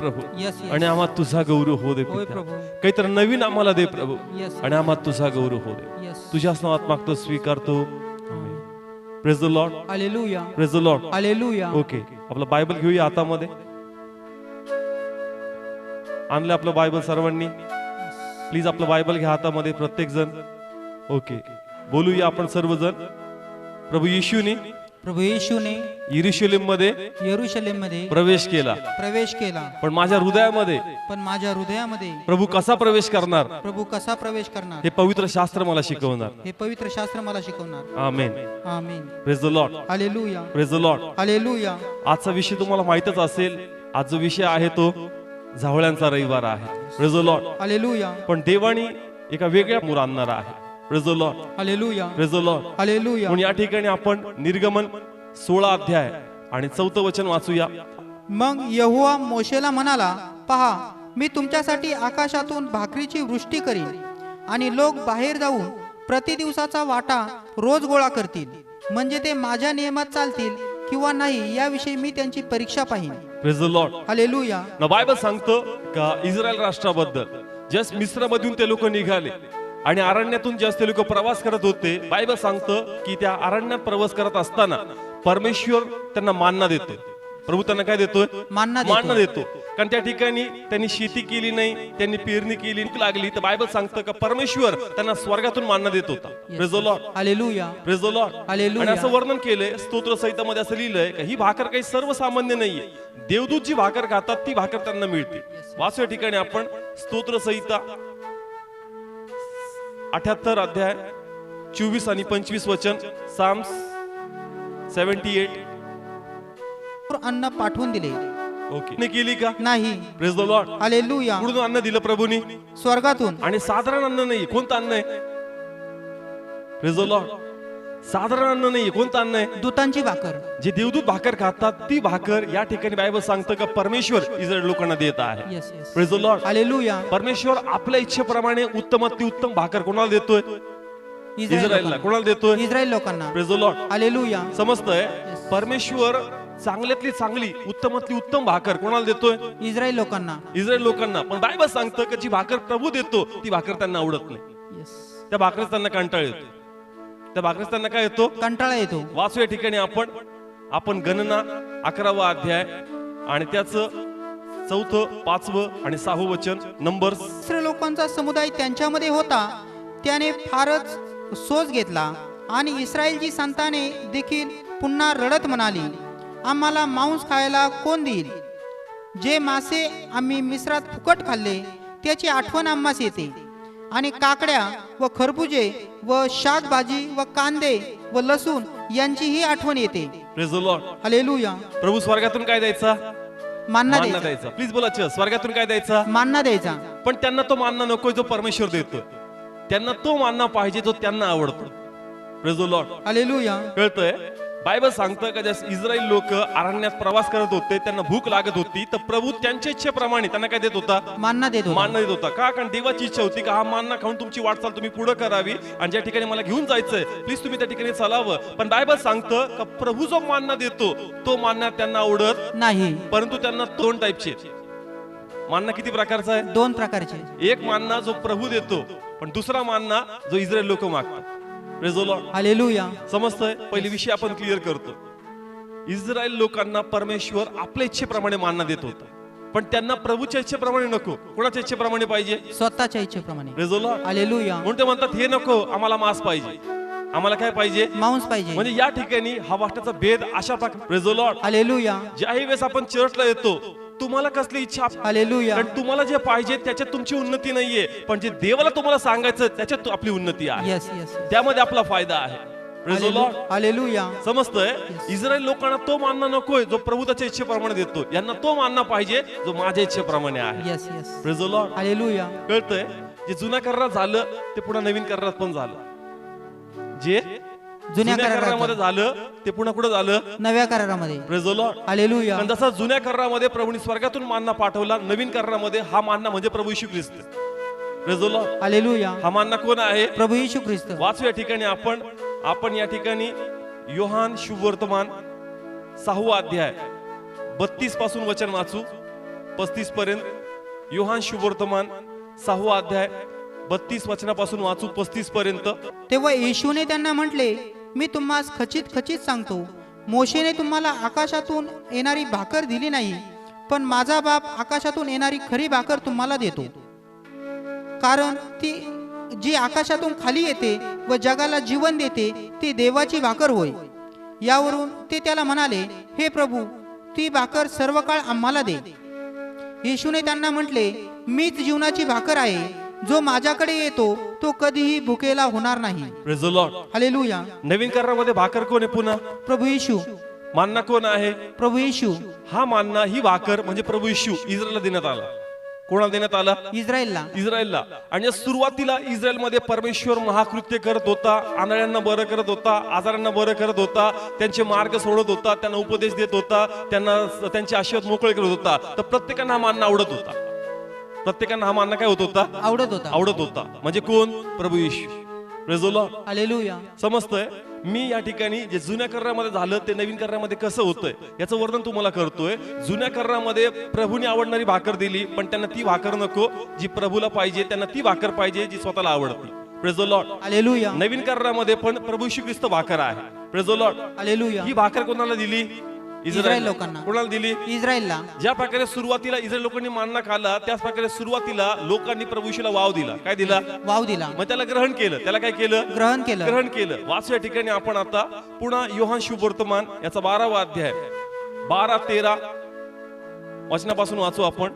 प्रभू Yes, yes. आणि आम्हाला तुझा गौरव हो दे होय पित्या. प्रभू. काहीतरी नवीन आम्हाला दे प्रभू Yes. आणि आम्हाला तुझा गौरव हो दे. Yes. तुझ्याच नावात मागतो, स्वीकारतो. Praise the lord, hallelujah. Praise the lord. Hallelujah. Okay, आपलं बायबल घेऊया हातामध्ये. आणलं आपलं बायबल सर्वांनी. प्लीज आपलं बायबल घ्या हातामध्ये प्रत्येक जण. ओके, बोलूया आपण सर्वजण. प्रभू येशूने प्रभू येशूने यरूशलेम मध्ये यरूशलेम मध्ये प्रवेश केला, प्रवेश केला, पण माझ्या हृदयामध्ये पण माझ्या हृदयामध्ये प्रभू कसा प्रवेश करणार प्रभू कसा प्रवेश करणार हे पवित्र शास्त्र मला शिकवणार. हे पवित्र शास्त्र मला शिकवणार. आमेन. आमीन. Praise the lord, hallelujah. Praise the lord. Hallelujah. आजचा विषय तुम्हाला माहितच असेल. आज जो विषय आहे तो झावळ्यांचा रविवार आहे. Praise the lord. हालेलुया. पण देवानी एका वेगळ्या मूर आणणार आहे. Praise the lord, hallelujah. Praise the lord. Hallelujah. म्हणून या ठिकाणी आपण निर्गमन 16 अध्याय आणि 4 वचन वाचूया. मग यहोवा मोशेला म्हणाला, पहा, मी तुमच्यासाठी आकाशातून भाकरीची वृष्टी करीन आणि लोक बाहेर जाऊन प्रति दिवसाचा वाटा रोज गोळा करतील, म्हणजे ते माझ्या नियमात चालतील किंवा नाही याविषयी मी त्यांची परीक्षा पाहीन. Praise the lord. हालेलुया. ना बायबल सांगतो का इस्रायल राष्ट्राबद्दल जस्ट मिस्रमधून ते लोक निघाले आणि अरण्यातून जास्त लोक प्रवास करत होते. बायबल सांगतं की त्या अरण्यात प्रवास करत असताना परमेश्वर त्यांना मानना देतो. प्रभू त्यांना काय देतोय? मानना देतो. कारण त्या ठिकाणी त्यांनी शेती केली नाही, त्यांनी पेरणी केली लागली, तर बायबल सांगतं का परमेश्वर त्यांना स्वर्गातून मानना देत होता. Praise the lord, hallelujah. Praise the lord. Hallelujah. आणि असं वर्णन केलंय स्तोत्र संहितामध्ये, असं लिहिलंय की ही भाकर काही सर्वसामान्य नाहीये. देवदूत जी भाकर खातात ती भाकर त्यांना मिळते. वाचू या ठिकाणी आपण स्तोत्र संहिता 78 अध्याय 24 आणि 25 वचन. साम्स 78. अन्न पाठवून दिले ओके, केली का नाही. Praise the lord. हालेलुया. कुठून अन्न दिलं प्रभूनी? स्वर्गातून. आणि साधारण अन्न नाही. कोणतं अन्न आहे? Praise the Lord. साधारण अन्न नाही. कोणतं अन्न आहे? दूतांची भाकर. जे देवदूत भाकर खातात ती भाकर या ठिकाणी बायबल सांगतं का परमेश्वर इस्रायल लोकांना देत आहे. Yes, yes. Praise the lord. Hallelujah. परमेश्वर आपल्या इच्छेप्रमाणे उत्तमातली उत्तम भाकर कोणाला देतोय? इस्रायलला. लोकांना. कोणाला देतोय? इस्रायल लोकांना. Praise the lord. हालेलुया. समजतंय? परमेश्वर चांगल्यातली चांगली उत्तमातली उत्तम भाकर कोणाला देतोय? इस्रायल लोकांना. इस्रायल लोकांना. पण बायबल सांगतं की जी भाकर प्रभू देतो ती भाकर त्यांना आवडत नाही. Yes. त्या भाकरीच त्यांना कंटाळ येतो. त्या भाकरीच त्यांना काय येतो? कंटाळा येतो. वाचू या ठिकाणी आपण गणना 11वा अध्याय आणि त्याचं 4, 5 आणि 6 वचन. नंबर्स. इस्रायल लोकांचा समुदाय त्यांच्यामध्ये होता, त्याने फारच सोस घेतला आणि इस्रायलची संताने देखील पुन्हा रडत म्हणाली, आम्हाला मांस खायला कोण देईल? जे मासे आम्ही मिस्रात फुकट खाल्ले त्याची आठवण आम्हास येते, आणि काकड्या व खरबुजे व शाकभाजी व कांदे व लसूण यांचीही आठवण येते. Praise the lord. हालेलुया. प्रभू स्वर्गातून काय द्यायचा? मानना मानना द्यायचा. द्यायचा. प्लीज बोला, स्वर्गातून काय द्यायचा? मानना द्यायचा. पण त्यांना तो मानना नकोय जो परमेश्वर देतो. त्यांना तो मानना पाहिजे जो त्यांना आवडतो. Praise the lord. हालेलुया. कळतंय? बायबल सांगतं का जसं इस्रायल लोक अरण्यात प्रवास करत होते, त्यांना भूक लागत होती, तर प्रभू त्यांच्या इच्छेप्रमाणे त्यांना काय देत होता? मानना देत होता. मानना देत होता. का? कारण देवाची इच्छा होती का हा मानना खाऊन तुमची वाटचाल तुम्ही पुढे करावी आणि ज्या ठिकाणी मला घेऊन जायचंय प्लीज तुम्ही त्या ठिकाणी चालावं. पण बायबल सांगतं का प्रभू जो मानना देतो तो मानना त्यांना आवडत नाही. परंतु त्यांना 2 टाईपचे मानना. किती प्रकारचा आहे? 2 प्रकारचे. एक मानना जो प्रभू देतो, पण दुसरा मानना जो इस्रायल लोक मागतात. Praise the lord. हालेलुया. समजतंय? पहिली विषय आपण क्लिअर करतो. इस्रायल लोकांना परमेश्वर आपल्या इच्छेप्रमाणे मानना देत होता, पण त्यांना प्रभूच्या इच्छेप्रमाणे नको. कोणाच्या इच्छेप्रमाणे पाहिजे? स्वतःच्या इच्छेप्रमाणे. Praise the lord. हालेलुया. म्हणून ते म्हणतात हे नको, आम्हाला मांस पाहिजे. आम्हाला काय पाहिजे? मांस पाहिजे. म्हणजे या ठिकाणी हा वाक्याचा भेद अशा प्रकारे. Praise the lord. हालेलुया. ज्याही वेळेस आपण चर्चला येतो, तुम्हाला कसली इच्छा? हालेलुया. कारण तुम्हाला जे पाहिजे त्याच्यात तुमची उन्नती नाहीये, पण जे देवाला तुम्हाला सांगायचं त्याच्यात आपली उन्नती आहे. Yes yes. त्यामध्ये आपला फायदा आहे. Praise the lord. हालेलुया. समजतंय? इस्रायल लोकांना तो मानना नकोय जो प्रभू त्याच्या इच्छेप्रमाणे देतो. यांना तो मानना पाहिजे जो माझ्या इच्छेप्रमाणे आहे. Yes yes. Praise the lord. Hallelujah. कळतंय? जे जुना करारात झालं ते पुन्हा नवीन करारात पण झालं. जे जुन्या करारामध्ये झालं ते पुन्हा कुठे झालं? नव्या करारामध्ये. Praise the lord. हालेलुया. कारण जसा जुन्या करारामध्ये प्रभूने स्वर्गातून मानना पाठवला, नवीन करारामध्ये हा मानना म्हणजे प्रभू Yeshu Khrist. Praise the lord. Hallelujah. हा मानना कोण आहे? प्रभू येशू ख्रिस्त. वाचू या ठिकाणी आपण या ठिकाणी योहान शुभवर्तमान 6वा अध्याय 32 पासून वचन वाचू. 35 पर्यंत. योहान शुभवर्तमान 6 अध्याय 32 वचनापासून वाचू 35 पर्यंत. तेव्हा येशूने त्यांना म्हटले, मी तुम्हास खचित खचित सांगतो, मोशेने तुम्हाला आकाशातून येणारी भाकर दिली नाही, पण माझा बाप आकाशातून येणारी खरी भाकर तुम्हाला देतो. कारण ती जी आकाशातून खाली येते व जगाला जीवन देते ती देवाची भाकर होय. यावरून ते त्याला म्हणाले, हे प्रभू, ती भाकर सर्व काळ आम्हाला दे. येशूने त्यांना म्हटले, मीच जीवनाची भाकर आहे. जो माझ्याकडे येतो तो कधीही भुकेला होणार नाही. Praise the lord. हालेलुया. नवीन करारामध्ये भाकर कोण आहे? पुन्हा प्रभू येशू. मान्ना कोण आहे? प्रभू येशू. हा मान्ना, ही भाकर म्हणजे प्रभू येशू इस्रायलला देण्यात आला. कोणाला देण्यात आला? इस्रायलला. इस्रायलला. आणि सुरुवातीला इस्रायलमध्ये परमेश्वर महाकृत्य करत होता, आंधळ्यांना बरं करत होता, आजारांना बरं करत होता, त्यांचे मार्ग सोडत होता, त्यांना उपदेश देत होता, त्यांना त्यांचे आशीर्वाद मोकळे करत होता. तर प्रत्येकांना हा मान्ना आवडत होता. प्रत्येकांना हा मान्ना काय होत होता? आवडत होता. आवडत होता. म्हणजे कोण? प्रभू Yeshu. Praise the lord. Hallelujah. समजतंय? मी या ठिकाणी जे जुन्या करारामध्ये झालं ते नवीन करारामध्ये कसं होतंय याचं वर्णन तुम्हाला करतोय. जुन्या करारामध्ये प्रभूने आवडणारी भाकर दिली, पण त्यांना ती भाकर नको जी प्रभूला पाहिजे, त्यांना ती भाकर पाहिजे जी स्वतःला आवडते. Praise the lord. हालेलुया. नवीन करारामध्ये पण प्रभू येशू ख्रिस्त भाकर आहे. Praise the lord. हालेलुया. ही भाकर कोणाला दिली? इस्रायल लोकांना. कोणाला दिली? इस्रायलला. ज्या प्रकारे सुरुवातीला इस्रायल लोकांनी मान्ना खाल्ला, त्याच प्रकारे सुरुवातीला लोकांनी प्रभू येशूला वाव दिला. काय दिला? वाव दिला. मग त्याला ग्रहण केलं. त्याला काय केलं? ग्रहण केलं. ग्रहण केलं. वाचू या ठिकाणी आपण आता पुन्हा योहान शुभवर्तमान याचा 12वा अध्याय 12-13 वचनापासून वाचू आपण.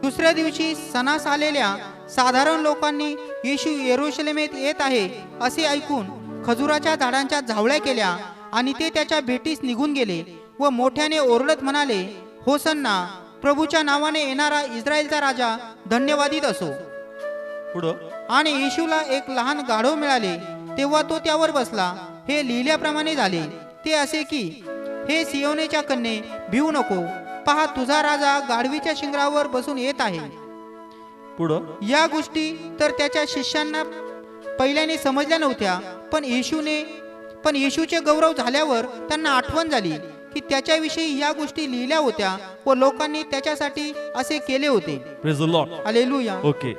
दुसऱ्या दिवशी सणास आलेल्या साधारण लोकांनी येशू यरूशलेमेत येत आहे असे ऐकून खजुराच्या झाडांच्या झावळ्या केल्या आणि ते त्याच्या भेटीस निघून गेले व मोठ्याने ओरडत म्हणाले, होसन्ना, प्रभूच्या नावाने येणारा इस्रायलचा राजा धन्यवादित असो. पुढं. आणि येशूला एक लहान गाढव मिळाले, तेव्हा तो त्यावर बसला. हे लिहिल्याप्रमाणे झाले ते असे की, हे सियोनेच्या कन्ये, भिवू नको, पहा तुझा राजा गाढवीच्या शिंगरावर बसून येत आहे. पुढं. या गोष्टी तर त्याच्या शिष्यांना पहिल्याने समजल्या नव्हत्या, पण येशूचे गौरव झाल्यावर त्यांना आठवण झाली की त्याच्याविषयी या गोष्टी लिहिल्या होत्या व लोकांनी त्याच्यासाठी असे केले होते. Praise the lord. Hallelujah. Okay.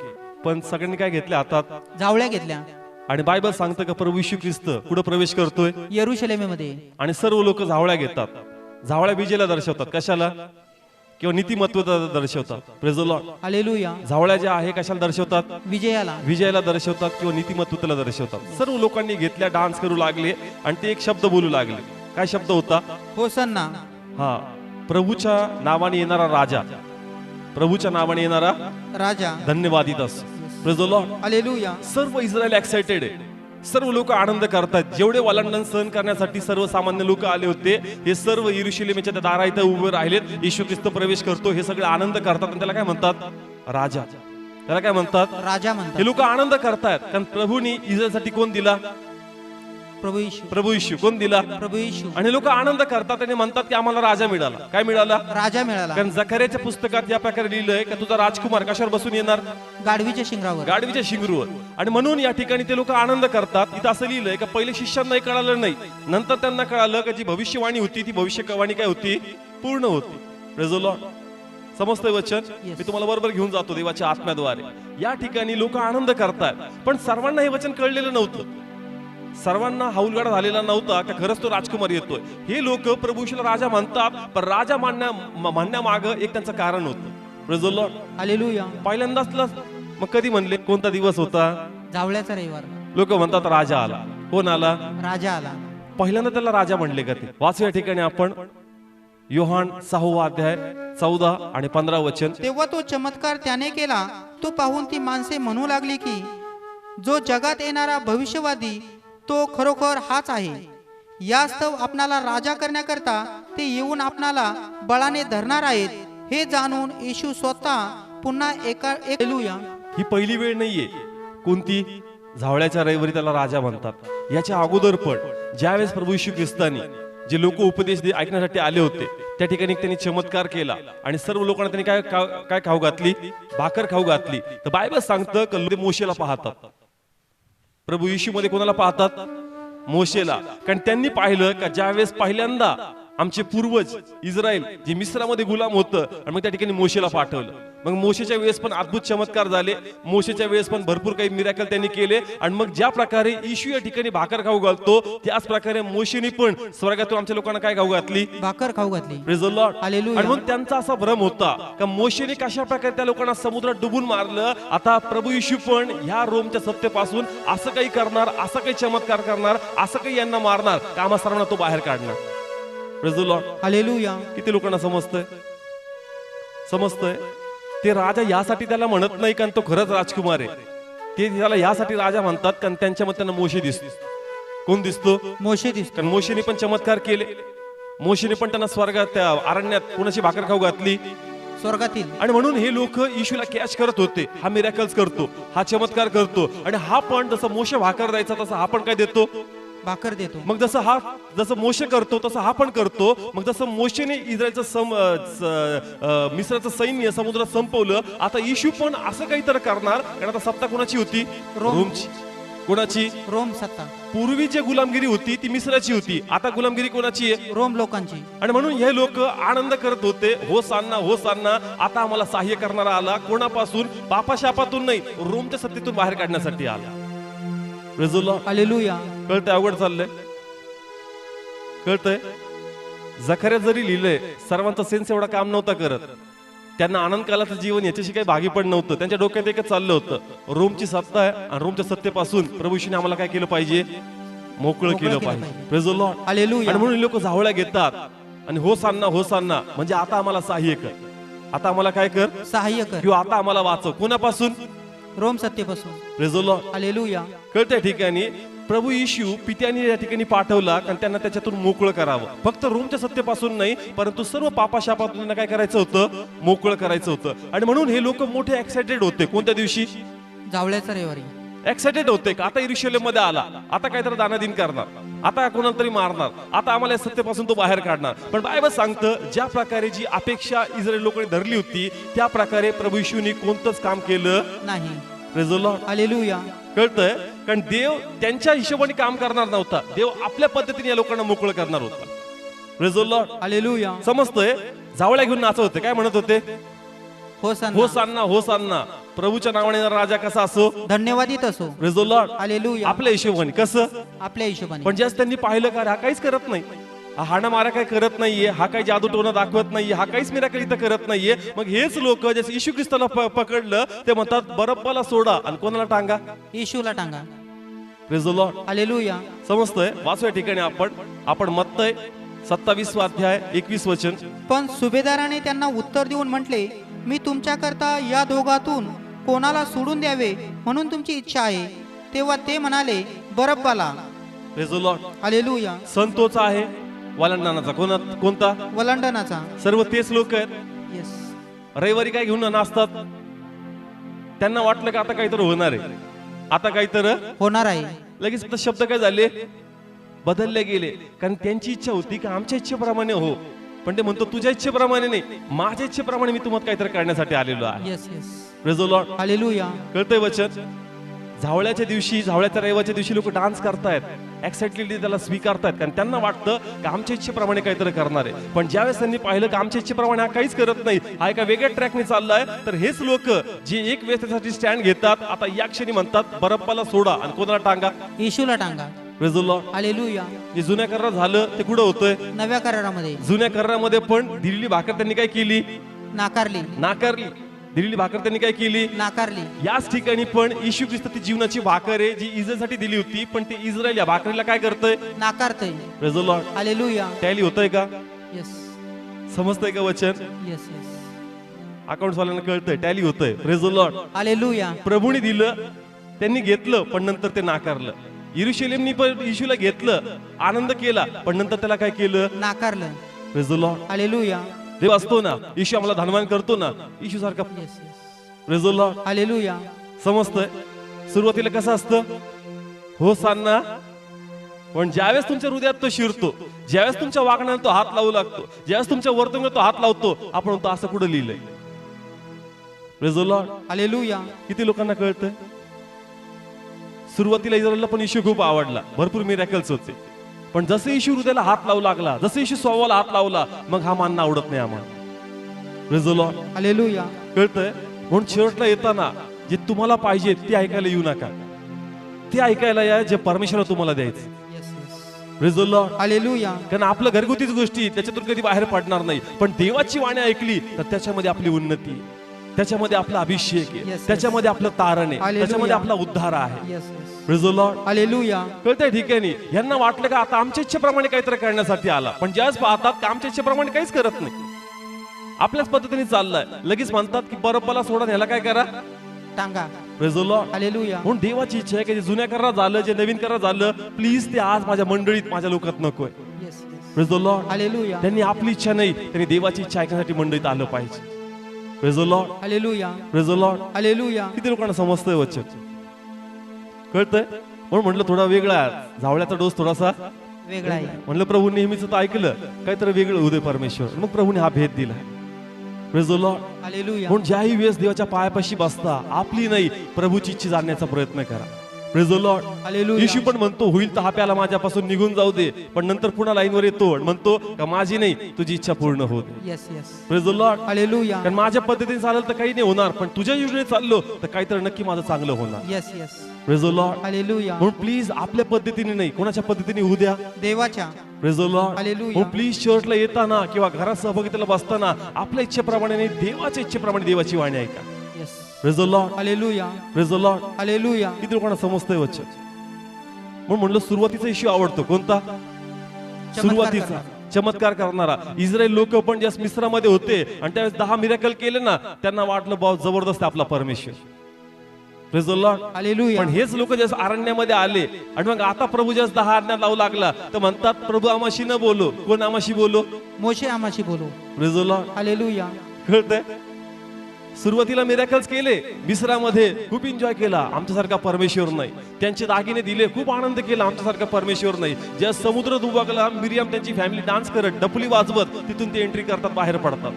पण सगळ्यांनी काय घेतले हातात? झावळ्या घेतल्या. आणि बायबल सांगतं का प्रभू येशू ख्रिस्त कुठं प्रवेश करतोय? यरूशलेमेमध्ये. आणि सर्व लोक झावळ्या घेतात. झावळ्या विजयाला दर्शवतात. कशाला? किंवा नीतिमत्वता दर्शवतात. Praise the lord. हालेलुया. झावळ्या ज्या आहे कशाला दर्शवतात? विजयाला. विजयाला दर्शवतात किंवा नीतिमत्वतेला दर्शवतात. सर्व लोकांनी घेतल्या, डान्स करू लागले आणि ते एक शब्द बोलू लागले. काय शब्द होता? होसन्ना. हा, प्रभूच्या नावाने येणारा राजा, प्रभूच्या नावाने येणारा राजा धन्यवादित असो. Praise the lord. हालेलुया. सर्व इस्रायल एक्साइटेड आहे. सर्व लोक आनंद करतात. जेवढे वलांडण सहन करण्यासाठी सर्वसामान्य लोक आले होते, हे सर्व यरूशलेमच्या त्या दारा इथं उभे राहिलेत. येशू ख्रिस्त प्रवेश करतो, हे सगळे आनंद करतात आणि त्याला काय म्हणतात? राजा. त्याला काय म्हणतात? राजा म्हणतात. हे लोक आनंद करतायत कारण प्रभूनी इस्रायलसाठी कोण दिला? प्रभू येशू. प्रभू येशू. कोण दिला? प्रभू येशू. आणि लोक आनंद करतात आणि म्हणतात की आम्हाला राजा मिळाला. काय मिळाला? राजा मिळाला. कारण जकर्याच्या पुस्तकात या प्रकारे लिहिलंय का तुझा राजकुमार कशावर बसून येणार? गाढवीच्या शिंगरावर. गाढवीच्या शिंगरूवर. आणि म्हणून या ठिकाणी ते लोक आनंद करतात. इथं असं लिहिलंय का पहिले शिष्यांनाही कळालं नाही, नंतर त्यांना कळालं का जी भविष्यवाणी होती ती भविष्यवाणी काय होती? पूर्ण होती. Praise the Lord. समजतंय वचन? मी तुम्हाला बरोबर घेऊन जातो देवाच्या आत्म्याद्वारे. या ठिकाणी लोक आनंद करतात, पण सर्वांना हे वचन कळलेलं नव्हतं. सर्वांना हाऊलगाडा झालेला नव्हता का खरंच तो राजकुमार येतोय. हे लोक प्रभू येशूला राजा म्हणतात, पण राजा म्हणण्यामागं एक त्यांचं कारण होतं. Praise the lord. हालेलुया. पहिल्यांदाच मग कधी म्हणले? कोणता दिवस होता? झावळ्याचा रविवार. लोक म्हणतात राजा आला. कोण आला? राजा आला. पहिल्यांदा त्याला राजा म्हणले का ते? वाचू या ठिकाणी आपण योहान 6वा अध्याय 14 आणि 15 वचन. तेव्हा तो चमत्कार त्याने केला, तो पाहून ती माणसे म्हणू लागली की जो जगात येणारा भविष्यवादी तो खरोखर हाच आहे. यास्तव आपणाला राजा करण्याकरता ते येऊन आपणाला बळाने धरणार आहेत. हे जाणून येशू स्वतः पुन्हा हालेलुया. ही पहिली वेळ नाहीये. कोणती? झावळ्याच्या रविवारी त्याला राजा म्हणतात. याच्या अगोदर पण ज्यावेळेस प्रभू येशू ख्रिस्तानी जे लोक उपदेश ऐकण्यासाठी आले होते त्या ठिकाणी त्यांनी चमत्कार केला आणि सर्व लोकांना त्यांनी काय खाऊ घातली? भाकर खाऊ घातली. तर बायबल सांगतं की मोशेला पाहतात. प्रभू येशू मध्ये कोणाला पाहतात? मोशेला. कारण त्यांनी पाहिलं का ज्यावेळेस पहिल्यांदा आमचे पूर्वज इस्रायल जे मिस्रामध्ये गुलाम होतं आणि मग त्या ठिकाणी मोशेला पाठवलं. मग मोशेच्या वेळेस पण अद्भुत चमत्कार झाले, मोशेच्या वेळेस पण भरपूर काही मिराकल त्यांनी केले. आणि मग ज्या प्रकारे येशू या ठिकाणी भाकर खाऊ घालतो, त्याच प्रकारे मोशेने पण स्वर्गातून आमच्या लोकांना काय खाऊ घातली? भाकर खाऊ घातली. Praise the Lord. हालेलुया. आणि मग त्यांचा असा भ्रम होता का मोशेने कशा प्रकारे त्या लोकांना समुद्रात डुबून मारलं, आता प्रभू येशू पण ह्या रोमच्या सत्तेपासून असं काही करणार, असं काही चमत्कार करणार, असं काही यांना मारणार का आम्हा सर्वांना तो बाहेर काढणार. Praise the Lord. हालेलुया. किती लोकांना समजतंय? ते राजा यासाठी त्याला म्हणत नाही कारण तो खरंच राजकुमार आहे, ते त्याला यासाठी राजा म्हणतात कारण त्यांच्यामध्ये त्यांना मोशे दिसतो. कोण दिसतो? मोशे दिसतो. कारण मोशेने पण चमत्कार केले, मोशेने पण त्यांना स्वर्गात त्या अरण्यात कोणाची भाकर खाऊ घातली स्वर्गातील. आणि म्हणून हे लोक येशूला कॅच करत होते. हा मिरॅकल्स करतो, हा चमत्कार करतो आणि हा पण जसं मोशे भाकर द्यायचा तसं हा पण काय देतो? भाकर देतो. मग जसं मोशे करतो तसं हा पण करतो. मग जसं मोशेने इस्रायलचं मिस्राचं सैन्य समुद्रात संपवलं, आता येशू पण असं काहीतरी करणार. कारण आता सत्ता कोणाची होती? रोमची. कोणाची? रोम सत्ता. पूर्वी जी गुलामगिरी होती ती मिस्राची होती, आता गुलामगिरी कोणाची आहे? रोम लोकांची. आणि म्हणून हे लोक आनंद करत होते, होसान्ना होसान्ना, आता आम्हाला सहाय्य करणारा आला. कोणापासून? पापाशापातून नाही, रोमच्या सत्तेतून बाहेर काढण्यासाठी आला. Praise the Lord. हालेलुया. कळतंय? अवघड चाललंय? कळतंय? जकर्या जरी लिहिलंय, सर्वांचा सेन्स एवढा काम नव्हता करत. त्यांना आनंद कालाचं जीवन याच्याशी काही भागी पण नव्हतं. त्यांच्या डोक्यात एकच चाललं होतं, रोमची सत्ता आहे आणि रोमच्या सत्तेपासून प्रभू येशूने आम्हाला काय केलं पाहिजे? मोकळं केलं पाहिजे. Praise the Lord. हालेलुया. आणि म्हणून लोक झावळ्या घेतात आणि होसान्ना होसान्ना म्हणजे आता आम्हाला सहाय्य कर, आता आम्हाला काय कर? सहाय्य कर. किंवा आता आम्हाला वाचव. कोणापासून? रोम सत्तेपासून. Praise the Lord. हालेलुया. कळत्या ठिकाणी प्रभू येशू पित्याने या ठिकाणी पाठवला कारण त्यांना त्याच्यातून मोकळं करावं. फक्त रोमच्या सत्तेपासून नाही, परंतु सर्व पापाशापातून त्यांना काय करायचं होतं? मोकळं करायचं होतं. आणि म्हणून हे लोक मोठे एक्साइटेड होते. कोणत्या दिवशी? जावळ्याचा रविवारी. एक्साइटेड होते का आता यरूशलेम मध्ये आला, आता काहीतरी दानादिन करणार, आता कोणाला तरी मारणार, आता आम्हाला या सत्तेपासून तो बाहेर काढणार. पण बायबल सांगतं ज्या प्रकारे जी अपेक्षा इस्रायल लोकांनी धरली होती त्या प्रकारे प्रभू येशूने कोणतंच काम केलं नाही. Praise the Lord. हालेलुया. कळतंय? कारण देव त्यांच्या हिशोबाने काम करणार नव्हता, देव आपल्या पद्धतीने या लोकांना मोकळं करणार होता. Praise the Lord. हालेलुया. समजतंय? जावळ्या घेऊन नाचत होते. काय म्हणत होते? होसान्ना. होसान्ना होसान्ना, प्रभूच्या नावाने राजा कसा असो, धन्यवादित असो. Praise the Lord. हालेलुया. आपल्या हिशोबाने कसं? आपल्या हिशोबाने. पण ज्यास त्यांनी पाहिलं का हा काहीच करत नाही, हा हाणा मारा काय करत नाहीये, हा काही जादू टोना दाखवत नाहीये, हा काहीच मिराकल इथं करत नाहीये. मग हेच लोक जसं येशू ख्रिस्ताला पकडलं ते म्हणतात बरब्बाला सोडा आणि कोणाला टांगा? येशूला टांगा. Praise the Lord. हालेलुया. समजतंय? वाचूया ठिकाणी आपण मत्तय 27 अध्याय 21 वचन. पण सुभेदाराने त्यांना उत्तर देऊन म्हटले, मी तुमच्याकरता या दोघातून कोणाला सोडून द्यावे म्हणून तुमची इच्छा आहे? तेव्हा ते म्हणाले, बरब्बाला. Praise the Lord. हालेलुया. संतोचा आहे, वलंडानाचा. कोणता? वलांडनाचा. सर्व तेच लोक आहेत. येस. रविवारी काय घेऊन नाचतात? त्यांना वाटलं का आता काहीतरी होणार आहे, आता काहीतरी होणार आहे. लगेच आता शब्द काय झाले? बदलले गेले. कारण त्यांची इच्छा होती की आमच्या इच्छेप्रमाणे हो, पण ते म्हणतो तुझ्या इच्छेप्रमाणे नाही, माझ्या इच्छेप्रमाणे मी तुम्हाला काहीतरी करण्यासाठी आलेलो आहे. Yes yes. Praise the Lord. Hallelujah. कळतंय वचन? झावळ्याच्या दिवशी, झावळ्याच्या रविवारच्या दिवशी लोक डान्स करतायत, एक्साइटली त्याला स्वीकारतायत, कारण त्यांना वाटतं की आमच्या इच्छेप्रमाणे काहीतरी करणार आहे. पण ज्यावेळेस त्यांनी पाहिलं की आमच्या इच्छेप्रमाणे हा काहीच करत नाही, हा एका वेगळ्या ट्रॅकने चाललाय, तर हेच लोक जे एक वेळेस त्यासाठी स्टँड घेतात, आता या क्षणी म्हणतात बरब्बाला सोडा आणि कोणाला टांगा? येशूला टांगा. Praise the Lord. हालेलुया. जे जुन्या करारात झालं ते कुठं होतंय? नव्या करारामध्ये. जुन्या करारामध्ये पण दिलेली भाकर त्यांनी काय केली? नाकारली. नाकारली. दिलेली भाकर त्यांनी काय केली? नाकारली. याच ठिकाणी पण येशू ख्रिस्त ती जीवनाची भाकर आहे जी इस्रायलसाठी दिली होती, पण ते इस्रायल या भाकरीला काय करतंय? नाकारतय. Praise the Lord. Hallelujah. Tally होतंय का? येस समजतंय का वचन? Yes yes. अकाउंट वाल्यांना कळतंय टॅली होतंय. Praise the Lord. हालेलुया. प्रभूने दिलं, त्यांनी घेतलं, पण नंतर ते नाकारलं. यरूशलेमनी पण येशूला घेतलं, आनंद केला, पण नंतर त्याला काय केलं? नाकारलं. Praise the Lord. हालेलुया. देव असतो ना, येशू आम्हाला धनवान करतो ना, येशू सारखा. Yes yes. Praise the Lord. Hallelujah. समजतंय? सुरुवातीला कसं असतं? होसान्ना. पण ज्यावेळेस तुमच्या हृदयात तो शिरतो, ज्यावेळेस तुमच्या वागण्याला तो हात लावू लागतो, ज्यावेळेस तुमच्या वर्तनाला तो हात लावतो, आपण म्हणतो असं कुठं लिहिलंय? Praise the Lord. हालेलुया. किती लोकांना कळतंय? सुरुवातीला इस्रायलला पण येशू खूप आवडला, भरपूर मिरॅकल्स होते, पण जसं येशू हृदयाला हात लावू लागला, जसं येशू स्वभावाला हात लावला, मग हा मानणं आवडत नाही आम्हाला. Praise the Lord. हालेलुया. कळतंय? म्हणून चर्चला येताना जे तुम्हाला पाहिजे ते ऐकायला येऊ नका. ते ऐकायला या जे परमेश्वर तुम्हाला द्यायचं. Yes, yes. Praise the Lord. Hallelujah. कारण आपलं घरगुतीच गोष्टी त्याच्यातून कधी बाहेर पडणार नाही, पण देवाची वाणी ऐकली तर त्याच्यामध्ये आपली उन्नती आहे, त्याच्यामध्ये आपला अभिषेक आहे, Yes, yes. त्याच्यामध्ये आपलं तारण आहे, Hallelujah. त्याच्यामध्ये आपला उद्धार आहे. Yes, yes. Praise the Lord. Hallelujah. कळतंय ठिकाणी यांना वाटलं का आता आमच्या इच्छेप्रमाणे काहीतरी करण्यासाठी आला, पण ज्यावेळेस पाहतात की आमच्या इच्छेप्रमाणे काहीच करत नाही, आपल्याच पद्धतीने चाललाय, लगेच म्हणतात की बरोबरला सोडा, ह्याला काय करा, टांगा. Praise the Lord. हालेलुया. म्हणून देवाची इच्छा आहे की जे जुन्या करा झालं, जे नवीन करा झालं, प्लीज ते आज माझ्या मंडळीत माझ्या लोकात नकोय. Yes, yes. Praise the Lord. Hallelujah. त्यांनी आपली इच्छा नाही, त्यांनी देवाची इच्छा ऐकण्यासाठी मंडळीत आलं पाहिजे. Praise the Lord. Hallelujah. Praise the Lord. Hallelujah. किती लोकांना समजतंय वचन? कळतंय? म्हणून म्हटलं थोडा वेगळा, झावळ्याचा डोस थोडासा वेगळा आहे. म्हणलं प्रभू नेहमीच तर ऐकलं, काहीतरी वेगळं होऊ दे परमेश्वर. मग प्रभूने हा भेद दिला. Praise the Lord. हालेलुया. म्हणून ज्याही वेळेस देवाच्या पायापाशी बसता, आपली नाही प्रभूची इच्छा जाणण्याचा प्रयत्न करा. Praise the Lord. हालेलुया. येशू पण म्हणतो होईल तर हा प्याला माझ्यापासून निघून जाऊ दे, पण नंतर पुन्हा लाईनवर येतो आणि म्हणतो का माझी नाही तुझी इच्छा पूर्ण होऊ दे. Yes, yes. Praise the Lord. Hallelujah. कारण माझ्या पद्धतीने चालेल तर काही नाही होणार, पण तुझ्या योजनेत चाललो तर काहीतरी नक्की माझं चांगलं होणार. Yes, yes. Praise the Lord. Hallelujah. म्हणून प्लीज आपल्या पद्धतीने नाही, कोणाच्या पद्धतीने होऊ द्या. देवाच्या. Praise the Lord. हालेलुया. म्हणून प्लीज चर्चला येताना किंवा घरात सहभागितेला बसताना आपल्या इच्छेप्रमाणे नाही, देवाच्या इच्छेप्रमाणे देवाची वाणी ऐका. Yes. Praise the Lord. Hallelujah. Praise the Lord. Hallelujah. किती लोकांना समजतंय वचन? म्हणून म्हणलं सुरुवातीचा इश्यू आवडतो कोणता? सुरुवातीचा करणारा. चमत्कार करणारा. इस्रायल लोक पण ज्या मिस्रामध्ये होते आणि त्यावेळेस 10 मिरेकल केले ना, त्यांना वाटलं भाऊ जबरदस्त आपला परमेश्वर. Praise the Lord. हालेलुया. पण हेच लोक जस अरण्यामध्ये आले आणि मग आता प्रभू जस 10 आज्ञा लावू लागला तर म्हणतात प्रभू आमाशी न बोलो. कोण आमाशी बोलो? मोशे आमाशी बोलो. Praise the Lord. हालेलुया. कळतंय? सुरुवातीला मिरॅकल्स केले, मिस्रामध्ये खूप एन्जॉय केला, आमच्यासारखा परमेश्वर नाही. त्यांचे दागिने दिले, खूप आनंद केला, आमच्यासारखा परमेश्वर नाही. ज्या समुद्र दुभागला मिरियम त्यांची फॅमिली डान्स करत डपली वाजवत तिथून ते एंट्री करतात, बाहेर पडतात.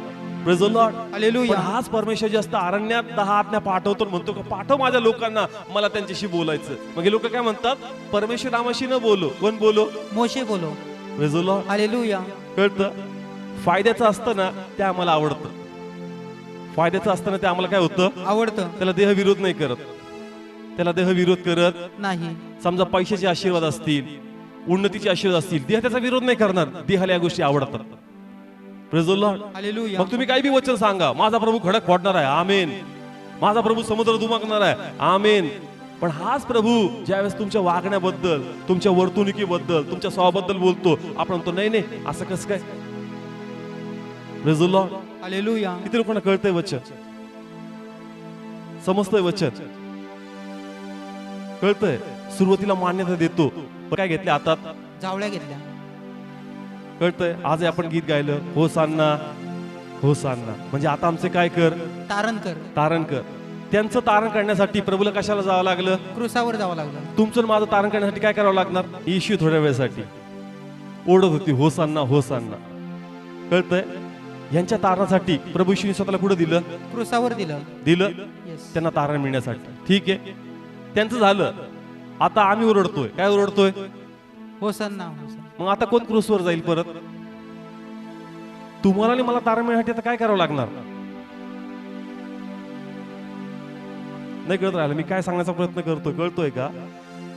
Praise the Lord. हालेलुया. पण हाच परमेश्वर जास्त अरण्यात 10 आज्ञा पाठवतो आणि म्हणतो का पाठव माझ्या लोकांना, मला त्यांच्याशी बोलायचं. मग हे लोक काय म्हणतात? परमेश्वर आमाशी न बोलो. कोण बोलो? मोशे बोलो. Praise the Lord. हालेलुया. कळतं? फायद्याचं असतं ना ते आम्हाला आवडतं, फायद्याचं असताना ते आम्हाला काय होतं? आवडतं. त्याला देह विरोध नाही करत, त्याला देह विरोध करत नाही. समजा पैशाचे आशीर्वाद असतील, उन्नतीचे आशीर्वाद असतील, देह त्याचा विरोध नाही करणार, देहाला या गोष्टी आवडतात. Praise the Lord. हालेलुया. मग तुम्ही काही बी वचन सांगा, माझा प्रभू खडक फोडणार आहे, आमेन. माझा प्रभू समुद्र दुमकणार आहे, आमेन. पण हाच प्रभू ज्यावेळेस तुमच्या वागण्याबद्दल, तुमच्या वर्तणुकीबद्दल, तुमच्या स्वभावाबद्दल बोलतो, आपण म्हणतो नाही नाही असं कसं काय? Praise the Lord. हालेलुया. किती लोकांना कळतंय वचन? समजतंय वचन? कळतंय? सुरुवातीला मान्यता देतो, पण काय घेतले हातात? जावळ्या घेतल्या. कळतंय? आज आपण गीत गायलं, होसान्ना होसान्ना, म्हणजे आता आमचे काय कर? तारण कर. तारण कर. त्यांचं तारण करण्यासाठी प्रभूला कशाला जावं लागलं? क्रुसावर जावं लागलं. तुमचं आणि माझं तारण करण्यासाठी काय करावं लागणार? येशू थोड्या वेळेसाठी ओढत होती होसान्ना होसान्ना. कळतंय? यांच्या तारणासाठी प्रभू येशूने स्वतःला कुठं दिलं? क्रुसावर दिलं. दिलं Yes. त्यांना तारण मिळण्यासाठी. ठीक आहे, त्यांचं झालं. आता आम्ही ओरडतोय, काय ओरडतोय? होसन्ना. होसन्ना. मग आता कोण क्रूसवर जाईल परत? तुम्हाला आणि मला तारण मिळण्यासाठी आता काय करावं लागणार? नाही कळत राहिलं मी काय सांगण्याचा प्रयत्न करतोय, कळतोय का?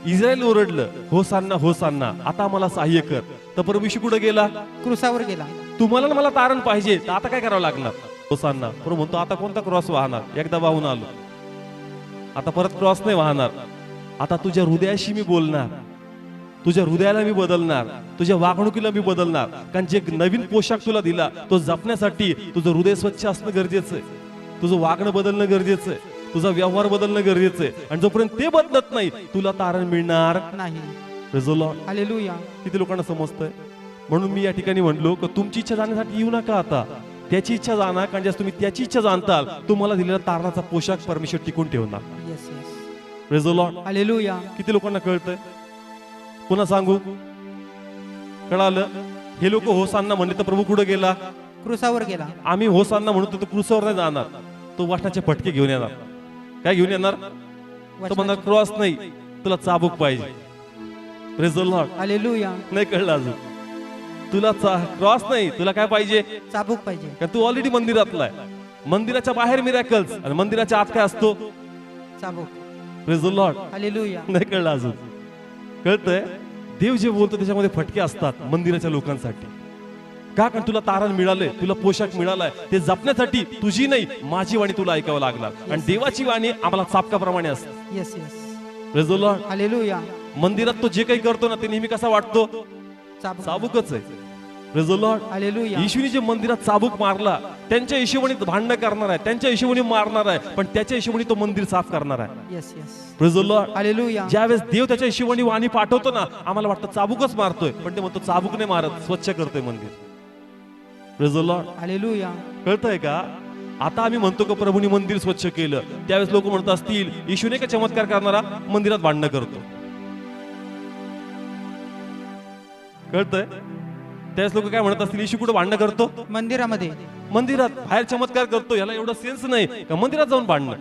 इस्रायल ओरडलं होसान्ना होसान्ना, आता मला सहाय्य कर. तर प्रभू येशू कुठं गेला? क्रुसावर गेला. तुम्हाला आणि मला तारण पाहिजे, तर आता काय करावं लागणार? होसान्ना. प्रभू म्हणतो आता कोणता क्रॉस वाहणार? एकदा वाहून आलो, आता परत क्रॉस नाही वाहणार. आता तुझ्या हृदयाशी मी बोलणार, तुझ्या हृदयाला मी बदलणार, तुझ्या वागणुकीला मी बदलणार. कारण जे नवीन पोशाख तुला दिला तो जपण्यासाठी तुझं हृदय स्वच्छ असणं गरजेचं आहे, तुझं वागणं बदलणं गरजेचं आहे, तुझा व्यवहार बदलणं गरजेचं आहे. आणि जोपर्यंत ते बदलत नाही तुला तारण मिळणार नाही. Praise the Lord. हालेलुया. किती लोकांना समजतंय? म्हणून मी या ठिकाणी म्हणलो की तुमची इच्छा जाण्यासाठी येऊ नका, आता त्याची इच्छा जाणार. कारण ज्यास तुम्ही त्याची इच्छा जाणताल तुम्हाला दिलेला तारणाचा पोशाख परमेश्वर टिकून ठेवणार. Yes, yes. Praise the Lord. Hallelujah. किती लोकांना कळतंय? पुन्हा सांगू, कळालं? हे लोक होसान्ना म्हणले तर प्रभू कुठे गेला? क्रुसावर गेला. आम्ही होसान्ना म्हणतो तो क्रूसावर नाही जाणार, तो वाटण्याचे फटके घेऊन येणार. काय घेऊन येणार? तो म्हणणार क्रॉस नाही, तुला चाबूक पाहिजे. Praise the lord. हालेलुया. नाही कळलं अजून? तुला क्रॉस नाही, तुला काय पाहिजे? चाबूक पाहिजे. कारण तू ऑलरेडी मंदिरातला आहे. मंदिराच्या बाहेर मिरॅकल्स आणि मंदिराच्या आत काय असतो? चाबूक. Praise the lord. हालेलुया. नाही कळलं अजून? कळतंय? देव जे बोलतो त्याच्यामध्ये फटके असतात मंदिराच्या लोकांसाठी. का? कारण तुला तारण मिळालंय, तुला पोशाख मिळालाय, ते जपण्यासाठी तुझी नाही माझी वाणी तुला ऐकावं लागणार. आणि देवाची वाणी आम्हाला चापकाप्रमाणे असते. Yes yes. Praise the lord. Hallelujah. मंदिरात तो जे काही करतो ना ते नेहमी कसा वाटतो? चाबूक. चाबूकच आहे. Praise the lord. हालेलुया. येशूने जे मंदिरात चाबूक मारला त्यांच्या हिशोबाने भांडण करणार आहे, त्यांच्या हिशोबाने मारणार आहे, पण त्याच्या हिशोबाने तो मंदिर साफ करणार आहे. Yes yes. Praise the lord. Hallelujah. ज्यावेळेस देव त्याच्या हिशोबाने वाणी पाठवतो ना आम्हाला वाटतं चाबूकच मारतोय, पण ते म्हणतो चाबूक नाही मारत, स्वच्छ करतोय मंदिर. Praise the lord. हालेलुया. कळतंय का? आता आम्ही म्हणतो का प्रभूने मंदिर स्वच्छ केलं, त्यावेळेस लोक म्हणत असतील येशूने का चमत्कार करणारा मंदिरात भांडणं करतो. कळतंय? त्यावेळेस लोक काय म्हणत असतील, येशू कुठं भांडणं करतो? मंदिरामध्ये. मंदिरात. बाहेर चमत्कार करतो, याला एवढा सेन्स नाही का मंदिरात जाऊन भांडणं.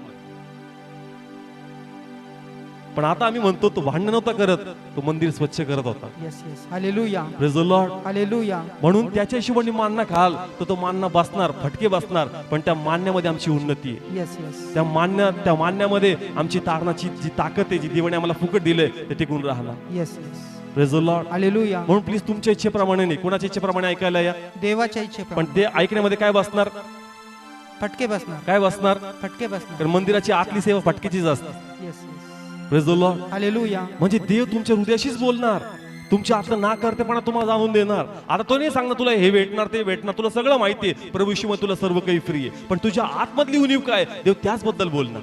पण आता आम्ही म्हणतो तो भांडण नव्हता करत, तो मंदिर स्वच्छ करत होता. Yes yes. Hallelujah. Praise the lord. Hallelujah. म्हणून त्याच्या हिशोबाने मानना खाल तर तो मानना बसणार, फटके बसणार, पण त्या मानण्यामध्ये आमची उन्नती आहे. Yes yes. त्या मानण्यामध्ये आमची तारणाची जी ताकद आहे, जी देवाने आम्हाला फुकट दिलंय ते टिकून राहणार. Yes yes. Praise the lord. Hallelujah. म्हणून प्लीज तुमच्या इच्छेप्रमाणे नाही, कोणाच्या इच्छेप्रमाणे ऐकायला या, देवाच्या पण इच्छेप्रमाणे. ते ऐकण्यामध्ये काय बसणार? फटके बसणार. काय बसणार? फटके बसणार. कारण मंदिराची आतली सेवा फटकेचीच असते. Yes yes. Praise the lord. Hallelujah. म्हणजे देव तुमच्या हृदयाशीच बोलणार, तुमच्या आतलं ना करतेपणा तुम्हाला जाणून देणार. आता तो नाही सांगणार तुला हे भेटणार ते भेटणार, तुला सगळं माहिती आहे, प्रभू येशू तुला सर्व काही फ्री आहे, पण तुझ्या आतमधली उणीव काय देव त्याच बद्दल बोलणार.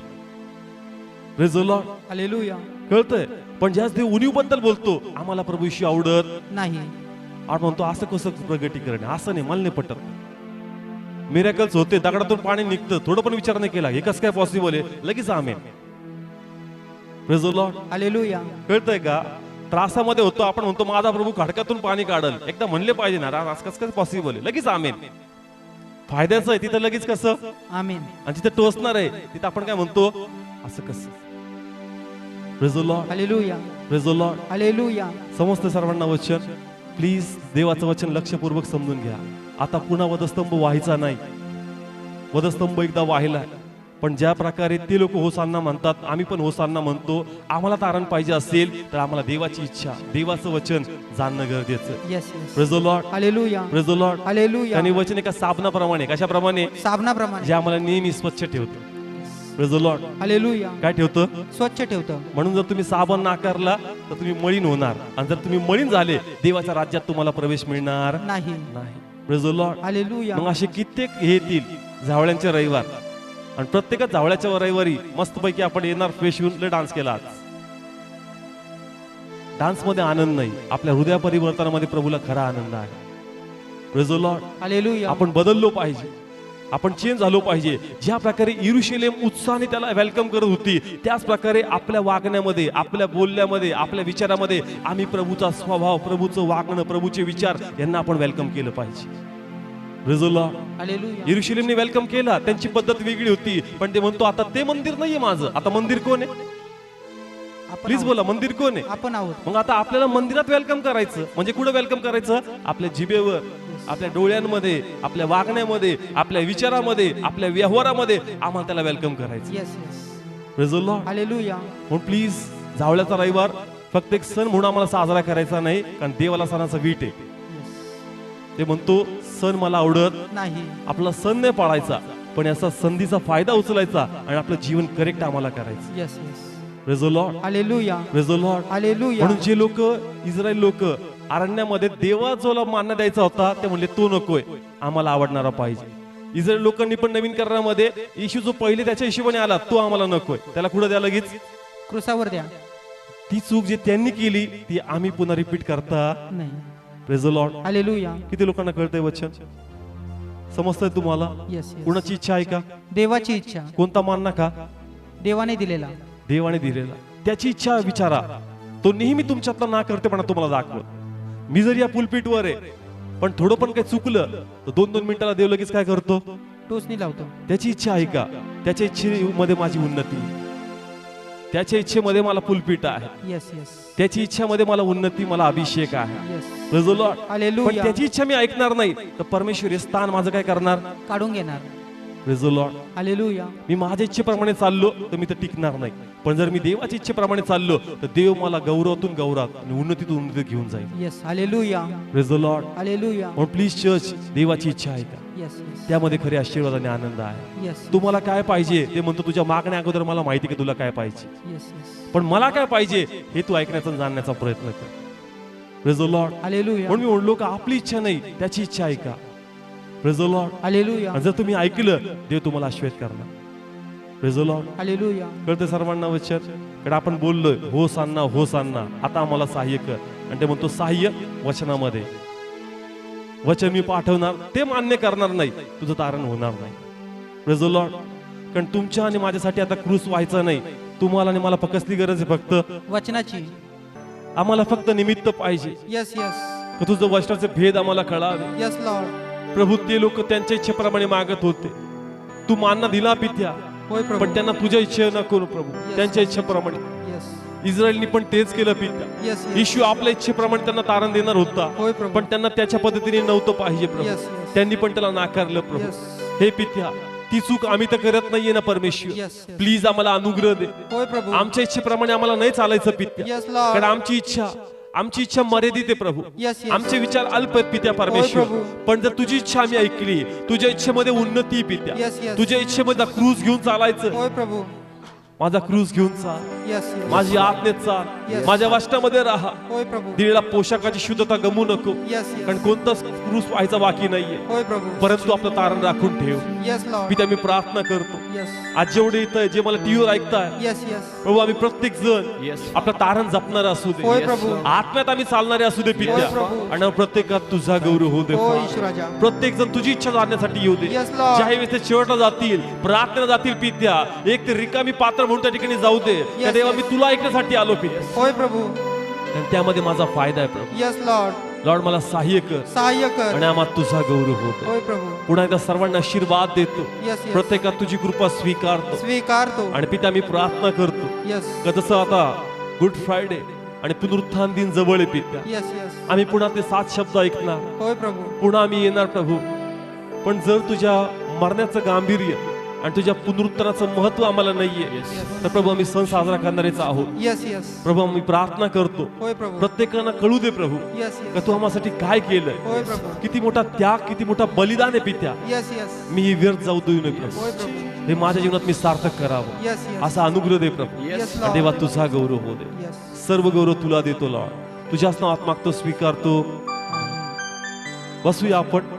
Praise the lord. हालेलुया. कळतंय? पण ज्याच देव उणीव बद्दल बोलतो आम्हाला प्रभू येशू आवडत नाही. आपण म्हणतो असं कसं प्रगटीकरण आहे, असं नाही, मला नाही पटत. मिरॅकल्स होते, दगडातून पाणी निघतं, थोडं पण विचार नाही केला हे कसं काय पॉसिबल आहे, लगेच amen. Praise the lord. Hallelujah. कळतंय का? त्रासामध्ये होतो, आपण म्हणतो माझा प्रभू खडकातून पाणी काढल, एकदा म्हणले पाहिजे ना, आज कसं काय पॉसिबल आहे, लगेच आमेन. फायद्याचं आहे तिथं लगेच कसं आमेन. आणि जिथं टोचणार आहे तिथं आपण काय म्हणतो असं कसं. Praise the lord. Hallelujah. Praise the lord. Hallelujah. समजतं सर्वांना वचन? प्लीज देवाचं वचन लक्षपूर्वक समजून घ्या. आता पुन्हा वधस्तंभ व्हायचा नाही, वधस्तंभ एकदा वाहिला, पण ज्या प्रकारे ते लोक होसांना म्हणतात आम्ही पण होसांना म्हणतो. आम्हाला तारण पाहिजे असेल तर आम्हाला देवाची इच्छा, देवाचं वचन जाणणं गरजेचं. Yes yes. Praise the lord. Hallelujah. Praise the lord. Hallelujah. आणि वचन एका साबणाप्रमाणे, कशाप्रमाणे? साबणाप्रमाणे. जे आम्हाला नेहमी स्वच्छ ठेवतं. Praise the lord. हालेलुया. काय ठेवतं? स्वच्छ ठेवतं. म्हणून जर तुम्ही साबण नाकारला तर तुम्ही मळीन होणार, आणि जर तुम्ही मळीन झाले देवाच्या राज्यात तुम्हाला प्रवेश मिळणार नाही. नाही. Praise the lord. हालेलुया. मग असे कित्येक हे येतील झावळ्यांचे रविवार, आणि प्रत्येकच झावळ्याच्या रविवारी मस्तपैकी आपण येणार फ्रेश होऊन डान्स केला. डान्स मध्ये आनंद नाही, आपल्या हृदय परिवर्तनामध्ये प्रभूला खरा आनंद आहे. Praise the lord. हालेलुया. आपण बदललो पाहिजे, आपण चेंज झालो पाहिजे. ज्या प्रकारे यरुशलेम उत्साहाने त्याला वेलकम करत होती त्याच प्रकारे आपल्या वागण्यामध्ये, आपल्या बोलण्यामध्ये, आपल्या विचारामध्ये आम्ही प्रभूचा स्वभाव, प्रभूचं वागणं, प्रभूचे विचार यांना आपण वेलकम केलं पाहिजे. Praise the lord. हालेलुया. यरुशलेमने वेलकम केला, त्यांची पद्धत वेगळी होती, पण ते म्हणतो आता ते मंदिर नाहीये माझं, आता मंदिर कोण आहे? आपण प्लीज आहोत. बोला, मंदिर कोण आहे? आपण आहोत. मग आता आपल्याला मंदिरात वेलकम करायचं, म्हणजे कुठं वेलकम करायचं? आपल्या जिभेवर, आपल्या डोळ्यांमध्ये, आपल्या वागण्यामध्ये, आपल्या विचारामध्ये, आपल्या व्यवहारामध्ये आम्हाला त्याला वेलकम करायचं. Yes yes. Praise the lord. Hallelujah. म्हणून प्लीज झावळ्याचा रविवार फक्त एक सण म्हणून आम्हाला साजरा करायचा नाही, कारण देवाला सणाचा वीट आहे. ते म्हणतो सण मला आवडत नाही. आपला सण नाही पाळायचा, पण याचा संधीचा फायदा उचलायचा आणि आपलं जीवन करेक्ट आम्हाला करायचं. Yes yes. Praise the lord. Hallelujah. Praise the lord. Hallelujah. म्हणून जे लोक, इस्रायल लोक अरण्यामध्ये देवा जो मान्य द्यायचा होता ते म्हणले तो नकोय, आम्हाला आवडणारा पाहिजे. इस्रायल लोकांनी पण नवीन करण्यामध्ये येशू जो पहिले त्याच्या हिशोबाने आला तो आम्हाला नकोय, त्याला कुठं द्या लगेच? क्रुसावर द्या. ती चूक जे त्यांनी केली ती आम्ही पुन्हा रिपीट करता नाही. Praise the lord. हालेलुया. किती लोकांना कळतंय वचन? समजतंय तुम्हाला? Yes yes. कुणाची इच्छा आहे का? देवाची इच्छा. कोणता मानना का? देवाने दिलेला. देवाने दिलेला. त्याची इच्छा विचारा, तो नेहमी तुमच्यातला ना करतेपणा तुम्हाला दाखवत. मी जर या पुलपीटवर आहे पण थोडं पण काही चुकलं तर 2-2 मिनिटाला देव लगेच काय करतो? टोचणी लावतो. त्याची इच्छा आहे का? त्याच्या इच्छेमध्ये माझी उन्नती. त्याच्या इच्छेमध्ये मला पुलपीठ आहे, येस येस त्याची इच्छामध्ये मला उन्नती, मला अभिषेक आहे. Yes Praise the Lord. पण हालेलुया त्याची इच्छा मी ऐकणार नाही तर परमेश्वर हे स्थान माझं काय करणार? काढून घेणार. Praise the Lord. हालेलुया मी माझ्या इच्छेप्रमाणे चाललो तर मी तर टिकणार नाही, पण जर मी देवाच्या इच्छेप्रमाणे चाललो तर देव मला गौरवातून गौरवात आणि उन्नतीतून उन्नतीत घेऊन जाईल. Yes hallelujah Praise the Lord. Hallelujah म्हणून प्लीज चर्च, देवाची इच्छा आहे का? येस येस त्यामध्ये खरे आशीर्वाद आणि आनंद आहे. येस तुम्हाला काय पाहिजे ते म्हणतो, तुझ्या मागण्या अगोदर मला माहिती की तुला काय पाहिजे, येस येस पण मला काय पाहिजे हे तू ऐकण्याचा आणि जाणण्याचा प्रयत्न कर. Praise the Lord. हालेलुया म्हणून मी म्हणलो का आपली इच्छा नाही त्याची इच्छा आहे का? Praise the Lord. हालेलुया आणि जर तुम्ही ऐकलं देव तुम्हाला आशीर्वाद करणार. Praise the Lord. हालेलुया कळतं सर्वांना वचन? कडे आपण बोललोय हो सांना, हो सांना, आता आम्हाला सहाय्य कर. आणि ते म्हणतो सहाय्य वचनामध्ये. वचन मी पाठवणार, ते मान्य करणार नाही, तुझं तारण होणार नाही. Praise the Lord. कारण तुमच्या आणि माझ्यासाठी आता क्रूस व्हायचा नाही. तुम्हाला आणि मला कसली गरज आहे? फक्त वचनाची. आम्हाला फक्त निमित्त पाहिजे येस येस की तुझं वचनाचे भेद आम्हाला कळावे. Yes Lord. प्रभू ते लोक त्यांच्या इच्छेप्रमाणे मागत होते, तू मानना दिला पित्या, होय प्रभू. पण त्यांना तुझ्या इच्छे न करू प्रभू, त्यांच्या इच्छेप्रमाणे. येस इस्रायलनी पण तेच केलं पित्या. येस येस येशू आपल्या इच्छेप्रमाणे त्यांना तारण देणार होता, होय प्रभू. पण त्यांना त्याच्या पद्धतीने नव्हतं पाहिजे प्रभू. येस येस त्यांनी पण त्याला नाकारलं प्रभू. येस हे पित्या, ती चूक आम्ही तर करत नाहीये ना परमेश्वर. येस येस प्लीज आम्हाला अनुग्रह दे. होय प्रभू. आमच्या इच्छेप्रमाणे आम्हाला नाही चालायचं पित्या, येस कारण लॉर्ड. आमची इच्छा मर्यादित आहे प्रभू. येस येस आमचे विचार अल्प आहेत पित्या परमेश्वर. प्रभू. पण जर तुझी इच्छा आम्ही ऐकली, तुझ्या इच्छेमध्ये उन्नती पित्या, येस येस तुझ्या इच्छेमध्ये क्रूज घेऊन चालायचं. होय प्रभू. माझा क्रूज घेऊन चाल, येस येस माझी आज्ञेत चाल, Yes. माझ्या वचनामध्ये राहा. होय प्रभू. दिलेला पोशाखाची शुद्धता गमू नको, येस कारण येस कोणताच क्रूज व्हायचा बाकी नाहीये, होय प्रभू. परंतु आपलं तारण राखून ठेव. Yes Lord. पित्या मी प्रार्थना करतो, येस आज जेवढे इथं आहे, जे मला टीव्हीवर ऐकताय येस येस प्रभू, आम्ही प्रत्येक जण आपलं तारण जपणार असू दे, होय प्रभू. आत्म्यात आम्ही चालणारे असू दे पित्या, होय प्रभू. आणि प्रत्येकात तुझा गौरव होऊ दे. हो फादर. ईश्वराजा. प्रत्येक जण तुझी इच्छा जाणण्यासाठी येऊ दे. Yes, Lord. ज्याही वेळेस ते शेवटला जातील, प्रार्थना जातील पित्या, एक ते रिकामी पात्र म्हणून त्या ठिकाणी जाऊ दे. त्या देवा, मी तुला ऐकण्यासाठी आलो पित्या, होय प्रभू. आणि त्यामध्ये माझा फायदा आहे प्रभू. Yes Lord. लॉर्ड मला सहाय्य कर, सहाय्य कर. आणि आम्हाला तुझा गौरव होतो. होय प्रभू. पुन्हा एकदा सर्वांना आशीर्वाद देतो, येस येस प्रत्येकात तुझी कृपा स्वीकारतो. स्वीकारतो. आणि पित्या मी प्रार्थना करतो येस का जसं आता गुड फ्रायडे आणि पुनरुत्थान दिन जवळ आहे पित्या, येस येस आम्ही पुन्हा ते 7 शब्द ऐकणार, होय प्रभू. पुन्हा आम्ही येणार प्रभू. पण जर तुझ्या मरण्याचं गांभीर्य आणि तुझ्या पुनरुत्थानाचं महत्व आम्हाला नाहीये, तर प्रभू आम्ही सण साजरा करणारेच आहोत. येस येस प्रभू आम्ही प्रार्थना करतो, होय प्रभू. प्रत्येकांना कळू दे प्रभू येस का येस तू आम्हासाठी काय केलंय, होय प्रभू. किती मोठा त्याग, किती मोठा बलिदान आहे पित्या. येस येस मी ही व्यर्थ जाऊ देऊ नये प्रभू, होय प्रभू. हे माझ्या जीवनात मी सार्थक करावं, येस येस असा अनुग्रह दे प्रभू. येस आणि देवा लॉर्ड. तुझा गौरव होऊ दे. येस. सर्व गौरव तुला देतो लॉर्ड, तुझ्याच नावात मागतो, स्वीकारतो. बसूया आपण.